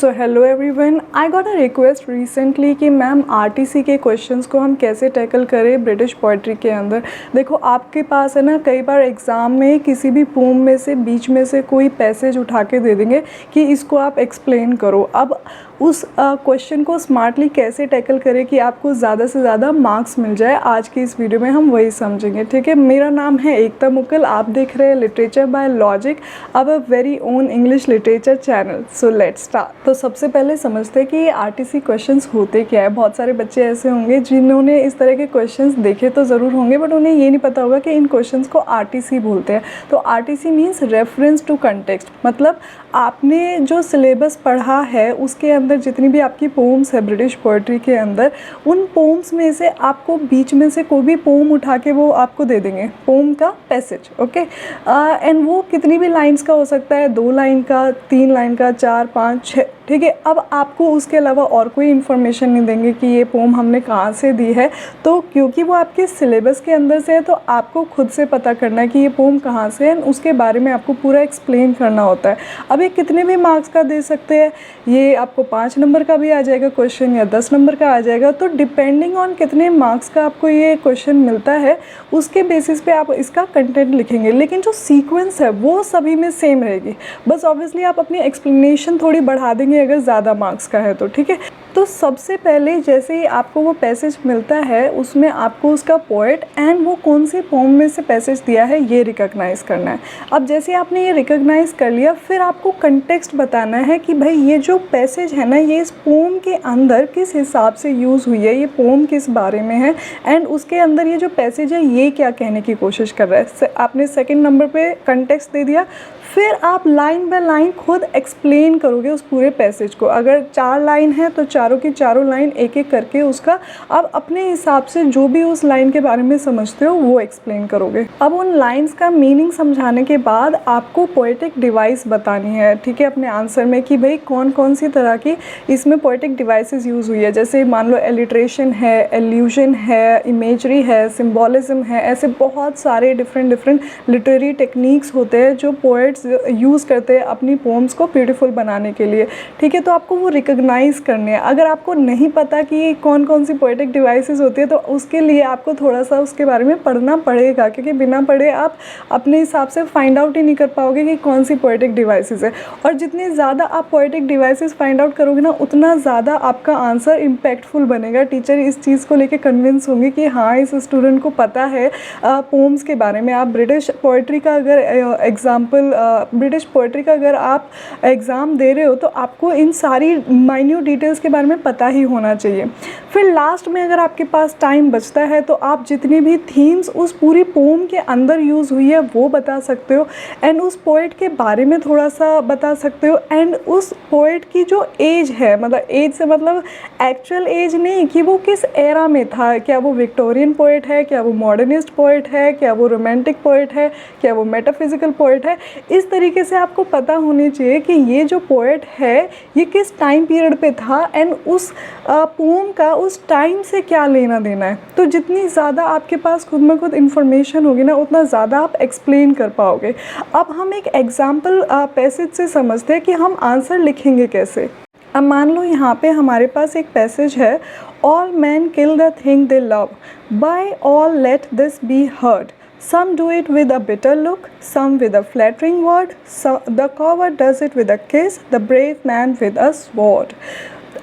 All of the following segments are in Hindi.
So hello everyone, I got a request recently कि मैम आरटीसी के क्वेश्चंस को हम कैसे टैकल करें ब्रिटिश पोइट्री के अंदर। देखो आपके पास है ना, कई बार एग्ज़ाम में किसी भी पोम में से बीच में से कोई पैसेज उठा के दे देंगे कि इसको आप एक्सप्लेन करो। अब उस क्वेश्चन को स्मार्टली कैसे टैकल करें कि आपको ज़्यादा से ज़्यादा मार्क्स मिल जाए, आज की इस वीडियो में हम वही समझेंगे। ठीक है, मेरा नाम है एकता मुकल, आप देख रहे हैं literature by logic, our very own English literature channel. So let's start. तो सबसे पहले समझते हैं कि ये आरटीसी क्वेश्चंस होते क्या है। बहुत सारे बच्चे ऐसे होंगे जिन्होंने इस तरह के क्वेश्चंस देखे तो ज़रूर होंगे, बट उन्हें ये नहीं पता होगा कि इन क्वेश्चंस को आरटीसी बोलते हैं। तो RTC means reference to context, मतलब आपने जो सिलेबस पढ़ा है उसके अंदर जितनी भी आपकी पोम्स है ब्रिटिश पोइट्री के अंदर, उन पोम्स में से आपको बीच में से कोई भी पोम उठा के वो आपको दे देंगे, पोम का पैसेज। ओके, एंड वो कितनी भी लाइंस का हो सकता है, 2 लाइन का, 3 लाइन का, 4, 5, 6। ठीक है, अब आपको उसके अलावा और कोई इन्फॉर्मेशन नहीं देंगे कि ये पोम हमने कहाँ से दी है। तो क्योंकि वो आपके सिलेबस के अंदर से है तो आपको खुद से पता करना है कि ये पोम कहाँ से है, उसके बारे में आपको पूरा एक्सप्लेन करना होता है। अब ये कितने भी मार्क्स का दे सकते हैं, ये आपको 5 नंबर का भी आ जाएगा क्वेश्चन या 10 नंबर का आ जाएगा। तो डिपेंडिंग ऑन कितने मार्क्स का आपको ये क्वेश्चन मिलता है उसके बेसिस पे आप इसका कंटेंट लिखेंगे, लेकिन जो सीक्वेंस है वो सभी में सेम रहेगी। बस ऑब्वियसली आप अपनी एक्सप्लेनेशन थोड़ी बढ़ा देंगे अगर ज़्यादा मार्क्स का है तो। ठीक है, तो सबसे पहले जैसे ही आपको वो पैसेज मिलता है उसमें आपको उसका पोएट एंड वो कौन से पोम में से पैसेज दिया है ये रिकॉग्नाइज़ करना है। अब जैसे आपने ये रिकॉग्नाइज़ कर लिया, फिर आपको कंटेक्स्ट बताना है कि भाई ये जो पैसेज है ना, ये इस पोम के अंदर किस हिसाब से यूज़ हुई है, ये पोम किस बारे में है, एंड उसके अंदर ये जो पैसेज है ये क्या कहने की कोशिश कर रहा है। आपने सेकेंड नंबर पे कंटेक्स्ट दे दिया, फिर आप लाइन बाय लाइन खुद एक्सप्लेन करोगे उस पूरे पैसेज को। अगर 4 लाइन है तो चारों की चारों लाइन एक एक करके उसका आप अपने हिसाब से जो भी उस लाइन के बारे में समझते हो वो एक्सप्लेन करोगे। अब उन लाइंस का मीनिंग समझाने के बाद आपको पोएटिक डिवाइस बतानी है। ठीक है, अपने आंसर में कि भाई कौन कौन सी तरह की इसमें पोएटिक डिवाइसेस यूज़ हुई है। जैसे मान लो एलिट्रेशन है, एल्यूजन है, इमेजरी है, सिम्बॉलिज्म है, ऐसे बहुत सारे डिफरेंट लिटरेरी टेक्निक्स होते हैं जो पोएट्स यूज़ करते हैं अपनी पोम्स को ब्यूटीफुल बनाने के लिए। ठीक है, तो आपको वो रिकॉग्नाइज़ करने हैं। अगर आपको नहीं पता कि कौन कौन सी पोएटिक डिवाइसेस होती है तो उसके लिए आपको थोड़ा सा उसके बारे में पढ़ना पड़ेगा, क्योंकि बिना पढ़े आप अपने हिसाब से फाइंड आउट ही नहीं कर पाओगे कि कौन सी पोएटिक डिवाइसेस है। और जितनी ज़्यादा आप पोएटिक डिवाइसेस फाइंड आउट करोगे ना, उतना ज़्यादा आपका आंसर इम्पैक्टफुल बनेगा। टीचर इस चीज़ को लेकर कन्विंस होंगे कि हाँ, इस स्टूडेंट को पता है पोम्स के बारे में। आप ब्रिटिश पोइट्री का अगर आप एग्ज़ाम दे रहे हो तो आपको इन सारी माइन्यूट डिटेल्स के बारे में पता ही होना चाहिए। फिर लास्ट में अगर आपके पास टाइम बचता है तो आप जितनी भी थीम्स उस पूरी पोम के अंदर यूज़ हुई है वो बता सकते हो, एंड उस पोएट के बारे में थोड़ा सा बता सकते हो, एंड उस पोएट की जो एज है, मतलब एज से मतलब एक्चुअल एज नहीं कि वो किस एरा में था, क्या वो विक्टोरियन पोएट है, क्या वो मॉडर्निस्ट पोएट है, क्या वो रोमांटिक पोएट है, क्या वो मेटाफिजिकल पोएट है। इस तरीके से आपको पता होनी चाहिए कि ये जो पोएट है ये किस टाइम पीरियड पे था, एंड उस पोम का उस टाइम से क्या लेना देना है। तो जितनी ज़्यादा आपके पास खुद में खुद इन्फॉर्मेशन होगी ना, उतना ज़्यादा आप एक्सप्लेन कर पाओगे। अब हम एक एग्जाम्पल पैसेज से समझते हैं कि हम आंसर लिखेंगे कैसे। अब मान लो यहाँ पे हमारे पास एक पैसेज है, all men kill the thing they love, by all let this be heard, some do it with a bitter look, some with a flattering word, so the coward does it with a kiss, the brave man with a sword।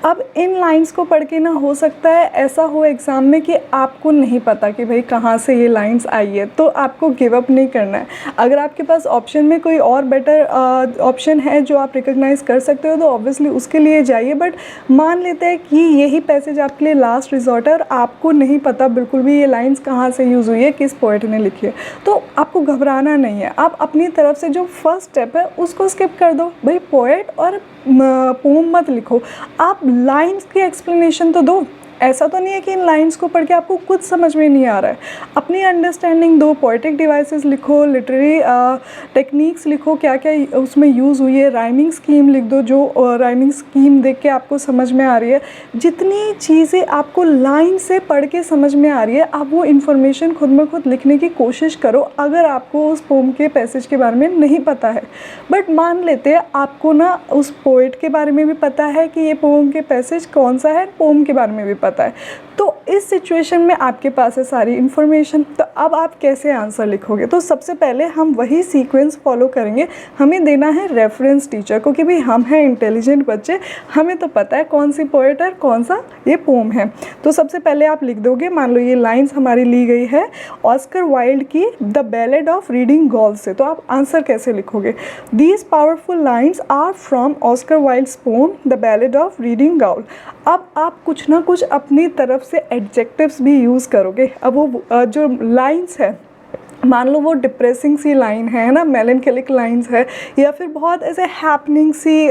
अब इन लाइंस को पढ़ के ना, हो सकता है ऐसा हो एग्ज़ाम में कि आपको नहीं पता कि भाई कहाँ से ये लाइंस आई है, तो आपको गिव अप नहीं करना है। अगर आपके पास ऑप्शन में कोई और बेटर ऑप्शन है जो आप रिकॉग्नाइज़ कर सकते हो तो ऑब्वियसली उसके लिए जाइए, बट मान लेते हैं कि यही पैसेज आपके लिए लास्ट रिजॉर्ट है और आपको नहीं पता बिल्कुल भी ये लाइंस कहाँ से यूज़ हुई है, किस पोएट ने लिखी है, तो आपको घबराना नहीं है। आप अपनी तरफ से जो फर्स्ट स्टेप है उसको स्किप कर दो। भाई पोएट और पोम मत लिखो, आप लाइंस की एक्सप्लेनेशन तो दो। ऐसा तो नहीं है कि इन लाइंस को पढ़ के आपको कुछ समझ में नहीं आ रहा है। अपनी अंडरस्टैंडिंग दो, पोएटिक डिवाइसेस लिखो, लिटरेरी टेक्निक्स लिखो, क्या क्या उसमें यूज़ हुई है, राइमिंग स्कीम लिख दो, जो राइमिंग स्कीम देख के आपको समझ में आ रही है। जितनी चीज़ें आपको लाइन से पढ़ के समझ में आ रही है, आप वो इन्फॉर्मेशन खुद में खुद लिखने की कोशिश करो, अगर आपको उस पोम के पैसेज के बारे में नहीं पता है। बट मान लेते हैं आपको ना उस पोएट के बारे में भी पता है कि ये पोम के पैसेज कौन सा है, पोम के बारे में भी पता है, तो इस सिचुएशन में आपके पास है सारी इन्फॉर्मेशन, तो अब आप कैसे आंसर लिखोगे? तो सबसे पहले हम वही सीक्वेंस फॉलो करेंगे। हमें देना है रेफरेंस टीचर को, क्योंकि हम हैं इंटेलिजेंट बच्चे, हमें तो पता है कौन सी पोएट है, कौन सा ये पोम है। तो सबसे पहले आप लिख दोगे, मान लो ये लाइन्स हमारी ली गई है ऑस्कर वाइल्ड की the ballad of Reading Gaol से, तो आप आंसर कैसे लिखोगे? These powerful lines are from Oscar Wilde's poem the ballad of Reading Gaol. अब आप कुछ ना कुछ अपनी तरफ से एडजेक्टिव्स भी यूज़ करोगे। अब वो जो लाइन्स है, मान लो वो डिप्रेसिंग सी लाइन है ना, मेलनकलिक लाइंस है, या फिर बहुत ऐसे हैपनिंग सी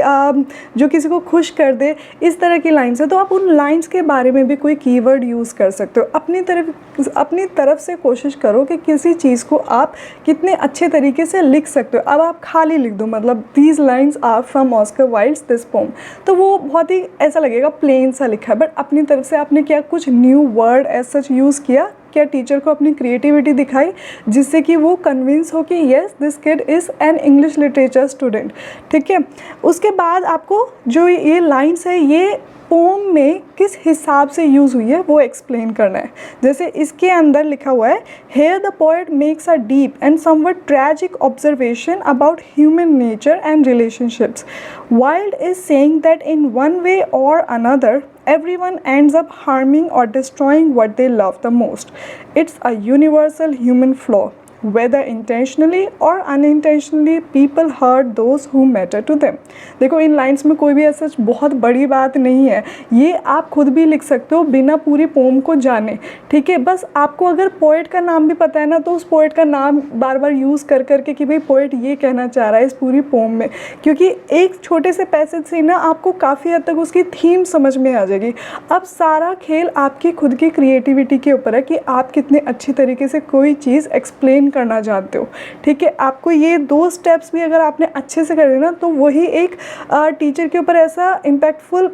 जो किसी को खुश कर दे, इस तरह की लाइंस है, तो आप उन लाइंस के बारे में भी कोई कीवर्ड यूज़ कर सकते हो। अपनी तरफ से कोशिश करो कि किसी चीज़ को आप कितने अच्छे तरीके से लिख सकते हो। अब आप खाली लिख दो, मतलब these lines are from Oscar Wilde's this poem, तो वो बहुत ही ऐसा लगेगा प्लेन सा लिखा है, बट अपनी तरफ से आपने क्या कुछ new word as such use किया, क्या टीचर को अपनी क्रिएटिविटी दिखाई, जिससे कि वो कन्विंस हो कि yes this kid is an English literature student. ठीक है, उसके बाद आपको जो ये लाइन्स है ये पोम में किस हिसाब से यूज़ हुई है वो एक्सप्लेन करना है। जैसे इसके अंदर लिखा हुआ है, here the poet makes a deep and somewhat tragic observation about human nature and relationships. Wilde is saying that in one way or another everyone ends up harming or destroying what they love the most. It's a universal human flaw. Whether intentionally or unintentionally, people hurt those who matter to them. देखो इन लाइन्स में कोई भी ऐसा बहुत बड़ी बात नहीं है, ये आप खुद भी लिख सकते हो बिना पूरी पोम को जाने। ठीक है, बस आपको अगर पोएट का नाम भी पता है ना, तो उस पोएट का नाम बार बार यूज़ कर करके कि भाई पोएट ये कहना चाह रहा है इस पूरी पोम में, क्योंकि एक छोटे से पैसेज से ना आपको काफ़ी हद तक उसकी थीम समझ में आ जाएगी। अब सारा खेल आपकी खुद की क्रिएटिविटी के ऊपर है कि आप कितने अच्छी तरीके से कोई चीज़ एक्सप्लेन करना चाहते हो। ठीक है, आपको ये 2 स्टेप्स भी अगर आपने अच्छे से कर देना, तो वही एक टीचर के ऊपर ऐसा इम्पैक्टफुल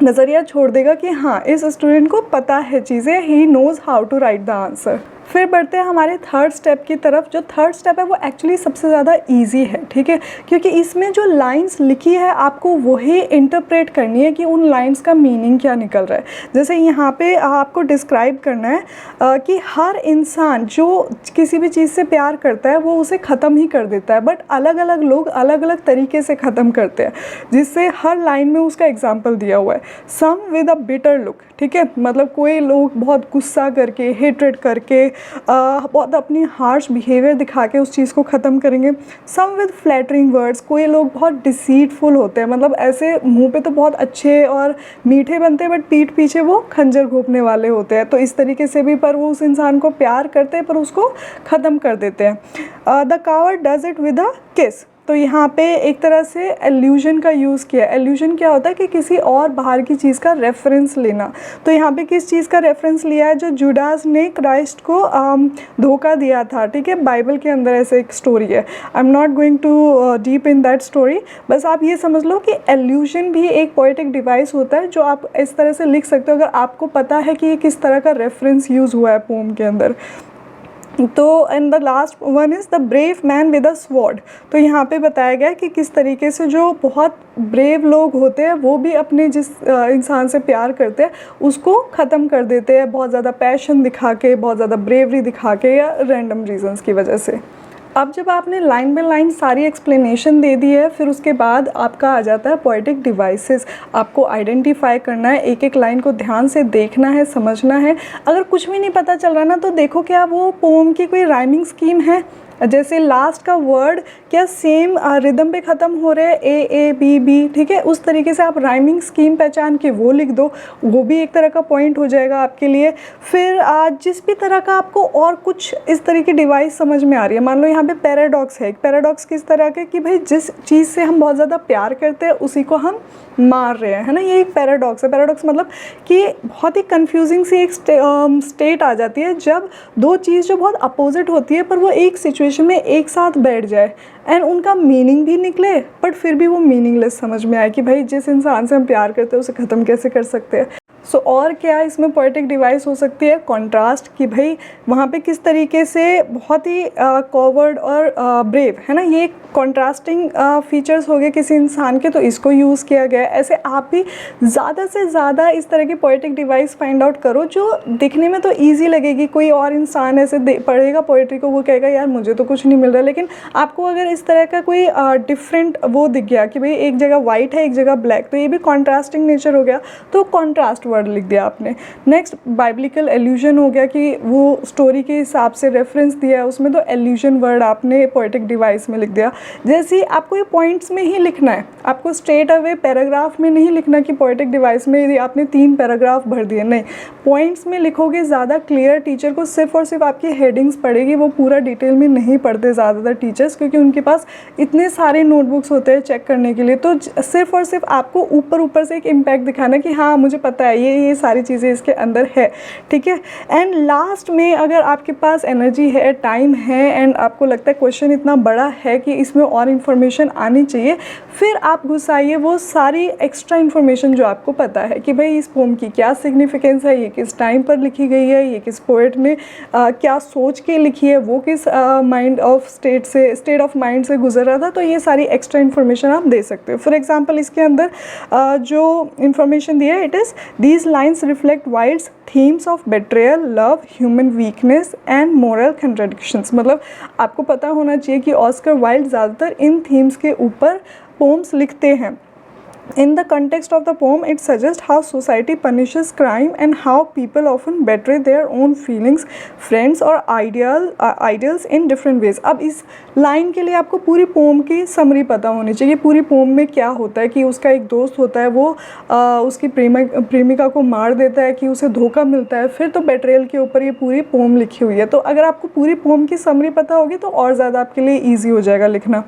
नज़रिया छोड़ देगा कि हाँ इस स्टूडेंट को पता है चीज़ें, he knows how to write the answer. फिर बढ़ते हैं हमारे थर्ड स्टेप की तरफ। जो थर्ड स्टेप है वो एक्चुअली सबसे ज़्यादा इजी है। ठीक है, क्योंकि इसमें जो लाइंस लिखी है आपको वही इंटरप्रेट करनी है कि उन लाइंस का मीनिंग क्या निकल रहा है। जैसे यहाँ पे आपको डिस्क्राइब करना है कि हर इंसान जो किसी भी चीज़ से प्यार करता है वो उसे ख़त्म ही कर देता है, बट अलग अलग लोग अलग अलग तरीके से ख़त्म करते हैं, जिससे हर लाइन में उसका एग्जाम्पल दिया हुआ है। Some with a bitter look, ठीक है, मतलब कोई लोग बहुत गुस्सा करके, हेट्रेड करके, बहुत अपनी हार्श बिहेवियर दिखा के उस चीज़ को ख़त्म करेंगे। सम विद फ्लैटरिंग वर्ड्स, कोई लोग बहुत डिसीटफुल होते हैं, मतलब ऐसे मुंह पे तो बहुत अच्छे और मीठे बनते हैं बट पीठ पीछे वो खंजर घोंपने वाले होते हैं। तो इस तरीके से भी पर वो उस इंसान को प्यार करते हैं पर उसको ख़त्म कर देते हैं। The coward does it with a किस, तो यहाँ पे एक तरह से एल्यूजन का यूज़ किया। एल्यूजन क्या होता है कि किसी और बाहर की चीज़ का रेफरेंस लेना। तो यहाँ पे किस चीज़ का रेफरेंस लिया है? जो जुडास ने क्राइस्ट को धोखा दिया था। ठीक है, बाइबल के अंदर ऐसे एक स्टोरी है। I am not going too deep in that story, बस आप ये समझ लो कि एल्यूजन भी एक पोएटिक डिवाइस होता है जो आप इस तरह से लिख सकते हो अगर आपको पता है कि ये किस तरह का रेफरेंस यूज़ हुआ है पोम के अंदर। तो and the last one is the brave man with a sword. तो यहाँ पे बताया गया कि किस तरीके से जो बहुत ब्रेव लोग होते हैं वो भी अपने जिस इंसान से प्यार करते हैं उसको ख़त्म कर देते हैं, बहुत ज़्यादा पैशन दिखा के, बहुत ज़्यादा ब्रेवरी दिखा के, या रैंडम रीजंस की वजह से। अब जब आपने लाइन बाय लाइन सारी एक्सप्लेनेशन दे दी है, फिर उसके बाद आपका आ जाता है पोएटिक डिवाइसेस। आपको आइडेंटिफाई करना है, एक एक लाइन को ध्यान से देखना है, समझना है। अगर कुछ भी नहीं पता चल रहा ना, तो देखो क्या वो पोम की कोई राइमिंग स्कीम है। जैसे लास्ट का वर्ड क्या सेम रिदम पे ख़त्म हो रहे हैं, ए बी बी, ठीक है, उस तरीके से आप राइमिंग स्कीम पहचान के वो लिख दो, वो भी एक तरह का पॉइंट हो जाएगा आपके लिए। फिर जिस भी तरह का आपको और कुछ इस तरह की डिवाइस समझ में आ रही है, मान लो यहाँ पे पैराडॉक्स है, एक पैराडॉक्स किस तरह के कि भाई जिस चीज़ से हम बहुत ज़्यादा प्यार करते हैं उसी को हम मार रहे हैं, है ना, ये एक पैराडॉक्स है। पैराडॉक्स मतलब कि बहुत ही कंफ्यूजिंग सी एक स्टेट आ जाती है जब दो चीज़ जो बहुत अपोजिट होती है पर वो एक सिचुएशन में एक साथ बैठ जाए एंड उनका मीनिंग भी निकले बट फिर भी वो मीनिंगलेस समझ में आए कि भाई जिस इंसान से हम प्यार करते हैं उसे ख़त्म कैसे कर सकते हैं। सो और क्या इसमें पोएटिक डिवाइस हो सकती है, कॉन्ट्रास्ट, कि भाई वहाँ पे किस तरीके से बहुत ही कॉवर्ड और ब्रेव, है ना, ये कॉन्ट्रास्टिंग फीचर्स हो गए किसी इंसान के, तो इसको यूज़ किया गया है। ऐसे आप भी ज़्यादा से ज़्यादा इस तरह की पोएटिक डिवाइस फाइंड आउट करो जो दिखने में तो ईजी लगेगी। कोई और इंसान ऐसे पढ़ेगा पोएट्री को, वो कहेगा यार मुझे तो कुछ नहीं मिल रहा, लेकिन आपको अगर इस तरह का कोई डिफरेंट वो दिख गया कि भाई एक जगह वाइट है एक जगह ब्लैक, तो ये भी कॉन्ट्रास्टिंग नेचर हो गया, तो कॉन्ट्रास्ट वर्ड लिख दिया आपने। नेक्स्ट बाइब्लिकल एल्यूजन हो गया कि वो स्टोरी के हिसाब से रेफरेंस दिया है उसमें, तो एल्यूजन वर्ड आपने पोएटिक डिवाइस में लिख दिया। जैसे ही आपको ये पॉइंट्स में ही लिखना है, आपको स्ट्रेट अवे पैराग्राफ में नहीं लिखना कि पोएटिक डिवाइस में यदि आपने 3 पैराग्राफ भर दिए, नहीं, पॉइंट्स में लिखोगे ज़्यादा क्लियर। टीचर को सिर्फ और सिर्फ आपकी हेडिंग्स पढ़ेगी, वो पूरा डिटेल में नहीं पढ़ते ज़्यादातर टीचर्स, क्योंकि उनके पास इतने सारे नोटबुक्स होते हैं चेक करने के लिए, तो सिर्फ और सिर्फ आपको ऊपर ऊपर से एक इम्पैक्ट दिखाना कि हाँ मुझे पता है ये सारी चीज़ें इसके अंदर है, ठीक है। एंड लास्ट में अगर आपके पास एनर्जी है, टाइम है एंड आपको लगता है क्वेश्चन इतना बड़ा है कि इसमें और इन्फॉर्मेशन आनी चाहिए, फिर आप घुसाइए वो सारी एक्स्ट्रा इन्फॉर्मेशन जो आपको पता है कि भाई इस पोम की क्या सिग्निफिकेंस है, ये किस टाइम पर लिखी गई है, ये किस पोएट ने क्या सोच के लिखी है, वो किस स्टेट ऑफ माइंड से गुजर रहा था, तो ये सारी एक्स्ट्रा इन्फॉर्मेशन आप दे सकते हो। फॉर एग्जांपल इसके अंदर जो इन्फॉर्मेशन दिया है, it is these lines reflect Wilde's themes of betrayal, love, human weakness and moral contradictions. मतलब आपको पता होना चाहिए कि ऑस्कर वाइल्ड ज़्यादातर इन थीम्स के ऊपर पोम्स लिखते हैं। In the context of the poem, it suggests how society punishes crime and how people often betray their own feelings, friends और ideals in different ways। अब इस लाइन के लिए आपको पूरी पोम की समरी पता होनी चाहिए, पूरी पोम में क्या होता है कि उसका एक दोस्त होता है, वो उसकी प्रेमिका को मार देता है, कि उसे धोखा मिलता है, फिर तो बेट्रेयल के ऊपर ये पूरी पोम लिखी हुई है। तो अगर आपको पूरी पोम की समरी पता होगी तो और ज़्यादा आपके लिए ईजी हो जाएगा लिखना।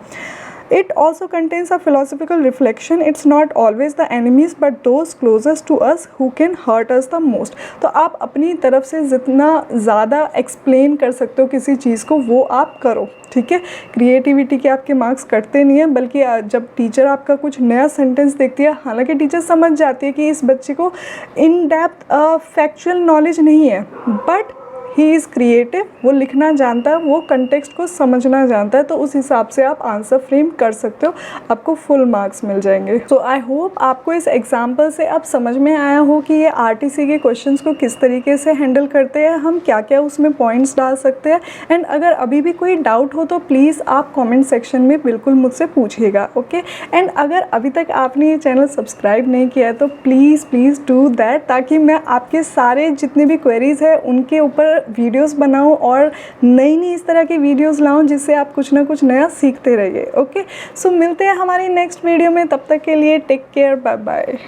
It also contains a philosophical reflection. It's not always the enemies but those closest to us who can hurt us the most। तो आप अपनी तरफ से जितना ज़्यादा एक्सप्लेन कर सकते हो किसी चीज़ को वो आप करो, ठीक है। क्रिएटिविटी के आपके मार्क्स कटते नहीं हैं, बल्कि जब टीचर आपका कुछ नया सेंटेंस देखती है, हालांकि टीचर समझ जाती है कि इस बच्चे को इन डेप्थ फैक्चुअल नॉलेज नहीं है, बट ही इज़ क्रिएटिव, वो लिखना जानता है, वो कंटेक्स्ट को समझना जानता है, तो उस हिसाब से आप आंसर फ्रेम कर सकते हो, आपको फुल मार्क्स मिल जाएंगे। सो आई होप आपको इस एग्जाम्पल से अब समझ में आया हो कि ये आरटीसी के क्वेश्चंस को किस तरीके से हैंडल करते हैं, हम क्या क्या उसमें पॉइंट्स डाल सकते हैं। एंड अगर अभी भी कोई डाउट हो तो प्लीज़ आप कॉमेंट सेक्शन में बिल्कुल मुझसे पूछिएगा, ओके। एंड अगर अभी तक आपने ये चैनल सब्सक्राइब नहीं किया है तो प्लीज़ डू दैट, ताकि मैं आपके सारे जितने भी क्वेरीज़ है उनके ऊपर वीडियोस बनाऊं और नई इस तरह की वीडियोस लाऊं जिससे आप कुछ ना कुछ नया सीखते रहिए, ओके। सो मिलते हैं हमारी नेक्स्ट वीडियो में, तब तक के लिए टेक केयर, बाय बाय।